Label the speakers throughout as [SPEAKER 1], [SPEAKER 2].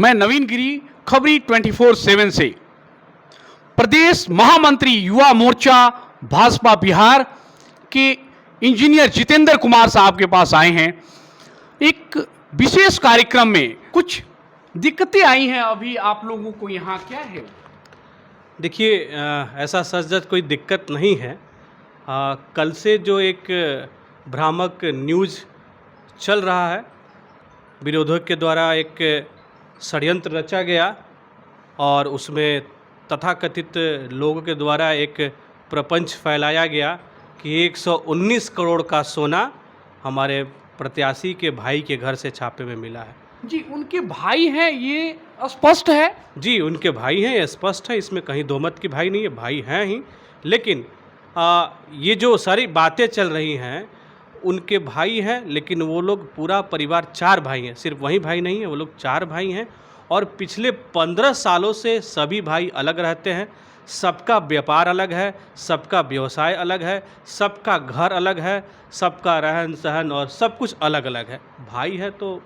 [SPEAKER 1] मैं नवीन गिरी, खबरी 24/7 से। प्रदेश महामंत्री युवा मोर्चा भाजपा बिहार के इंजीनियर जितेंद्र कुमार साहब के पास आए हैं। एक विशेष कार्यक्रम में कुछ दिक्कतें आई हैं, अभी आप लोगों को यहाँ क्या है?
[SPEAKER 2] देखिए, ऐसा सच कोई दिक्कत नहीं है। कल से जो एक भ्रामक न्यूज़ चल रहा है, विरोधियों के द्वारा एक षड्यंत्र रचा गया और उसमें तथाकथित लोगों के द्वारा एक प्रपंच फैलाया गया कि 119 करोड़ का सोना हमारे प्रत्याशी के भाई के घर से छापे में मिला है।
[SPEAKER 1] जी, उनके भाई हैं, ये स्पष्ट है।
[SPEAKER 2] जी, उनके भाई हैं, ये स्पष्ट है, इसमें कहीं दो मत की भाई नहीं है, भाई हैं ही। लेकिन ये जो सारी बातें चल रही हैं, उनके भाई हैं, लेकिन वो लोग पूरा परिवार 4 भाई हैं, सिर्फ वही भाई नहीं है, वो लोग 4 भाई हैं और पिछले 15 सालों से सभी भाई अलग रहते हैं। सबका व्यापार अलग है, सबका व्यवसाय अलग है, सबका घर अलग है, सबका रहन सहन और सब कुछ अलग अलग है। भाई है तो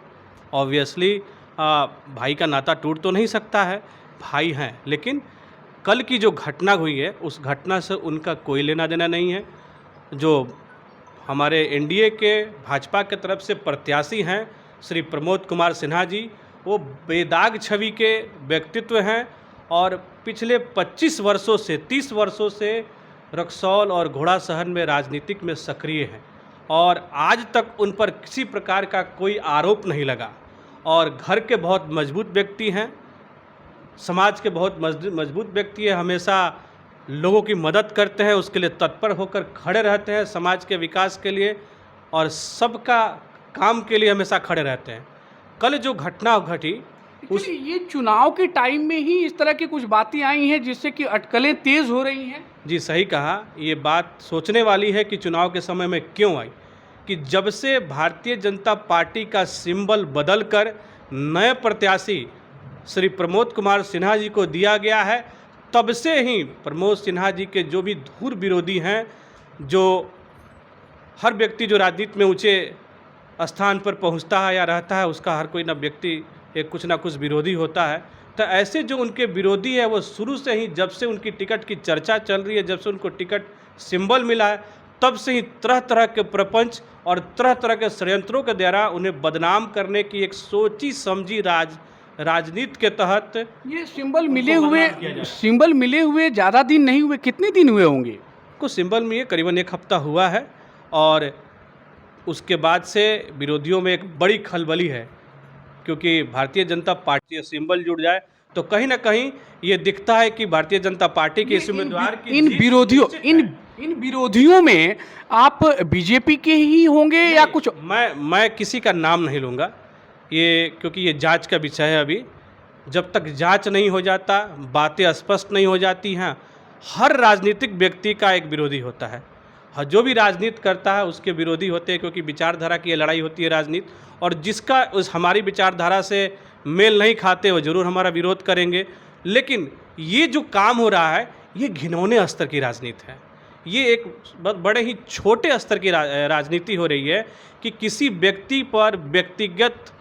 [SPEAKER 2] ऑब्वियसली भाई का नाता टूट तो नहीं सकता है, भाई हैं। लेकिन कल की जो घटना हुई है, उस घटना से उनका कोई लेना देना नहीं है। जो हमारे एनडीए के भाजपा की तरफ से प्रत्याशी हैं श्री प्रमोद कुमार सिन्हा जी, वो बेदाग छवि के व्यक्तित्व हैं और पिछले 25 वर्षों से 30 वर्षों से रक्सौल और घोड़ा सहन में राजनीतिक में सक्रिय हैं और आज तक उन पर किसी प्रकार का कोई आरोप नहीं लगा और घर के बहुत मजबूत व्यक्ति हैं, समाज के बहुत मजबूत व्यक्ति हैं, हमेशा लोगों की मदद करते हैं, उसके लिए तत्पर होकर खड़े रहते हैं समाज के विकास के लिए और सबका काम के लिए हमेशा खड़े रहते हैं। कल जो घटना घटी
[SPEAKER 1] उस ये चुनाव के टाइम में ही इस तरह की कुछ बातें आई हैं जिससे कि अटकलें तेज हो रही हैं।
[SPEAKER 2] जी, सही कहा। ये बात सोचने वाली है कि चुनाव के समय में क्यों आई, कि जब से भारतीय जनता पार्टी का सिंबल बदलकर नए प्रत्याशी श्री प्रमोद कुमार सिन्हा जी को दिया गया है, तब से ही प्रमोद सिन्हा जी के जो भी धुर विरोधी हैं, जो हर व्यक्ति जो राजनीति में ऊंचे स्थान पर पहुंचता है या रहता है, उसका हर कोई ना व्यक्ति एक कुछ ना कुछ विरोधी होता है। तो ऐसे जो उनके विरोधी है, वो शुरू से ही, जब से उनकी टिकट की चर्चा चल रही है, जब से उनको टिकट सिंबल मिला है, तब से ही तरह तरह के प्रपंच और तरह तरह के षड्यंत्रों के द्वारा उन्हें बदनाम करने की एक सोची समझी राजनीति के तहत
[SPEAKER 1] ये सिंबल मिले हुए ज़्यादा दिन नहीं हुए, कितने दिन हुए होंगे?
[SPEAKER 2] कुछ सिंबल में ये करीबन 1 हफ्ता हुआ है और उसके बाद से विरोधियों में एक बड़ी खलबली है, क्योंकि भारतीय जनता पार्टी सिंबल जुड़ जाए तो कहीं ना कहीं ये दिखता है कि भारतीय जनता पार्टी के इस उम्मीदवार की
[SPEAKER 1] इन विरोधियों में आप बीजेपी के ही होंगे या कुछ?
[SPEAKER 2] मैं किसी का नाम नहीं लूँगा, ये क्योंकि ये जांच का विषय है। अभी जब तक जांच नहीं हो जाता, बातें स्पष्ट नहीं हो जाती हैं, हर राजनीतिक व्यक्ति का एक विरोधी होता है। जो भी राजनीति करता है उसके विरोधी होते हैं, क्योंकि विचारधारा की ये लड़ाई होती है राजनीति, और जिसका उस हमारी विचारधारा से मेल नहीं खाते वो ज़रूर हमारा विरोध करेंगे। लेकिन ये जो काम हो रहा है, ये घिनौने स्तर की राजनीति है। ये एक बड़े ही छोटे स्तर की राजनीति हो रही है कि किसी व्यक्ति पर व्यक्तिगत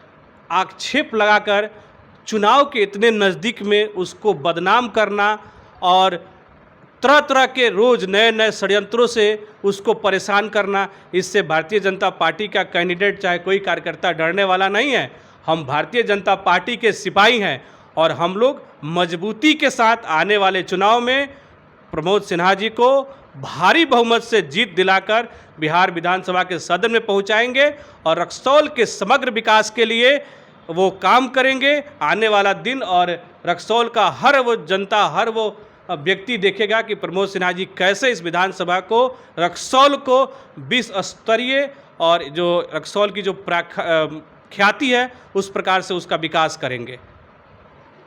[SPEAKER 2] आक्षेप लगाकर चुनाव के इतने नज़दीक में उसको बदनाम करना और तरह तरह के रोज़ नए नए षड्यंत्रों से उसको परेशान करना। इससे भारतीय जनता पार्टी का कैंडिडेट चाहे कोई कार्यकर्ता डरने वाला नहीं है। हम भारतीय जनता पार्टी के सिपाही हैं और हम लोग मजबूती के साथ आने वाले चुनाव में प्रमोद सिन्हा जी को भारी बहुमत से जीत दिलाकर बिहार विधानसभा के सदन में पहुंचाएंगे और रक्सौल के समग्र विकास के लिए वो काम करेंगे। आने वाला दिन और रक्सौल का हर वो जनता, हर वो व्यक्ति देखेगा कि प्रमोद सिन्हा जी कैसे इस विधानसभा को, रक्सौल को विश्व स्तरीय और जो रक्सौल की जो ख्याति है उस प्रकार से उसका विकास करेंगे।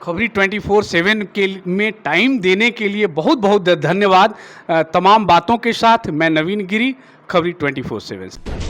[SPEAKER 1] खबरी 24/7 के में टाइम देने के लिए बहुत बहुत धन्यवाद। तमाम बातों के साथ मैं नवीन गिरी, खबरी 24/7।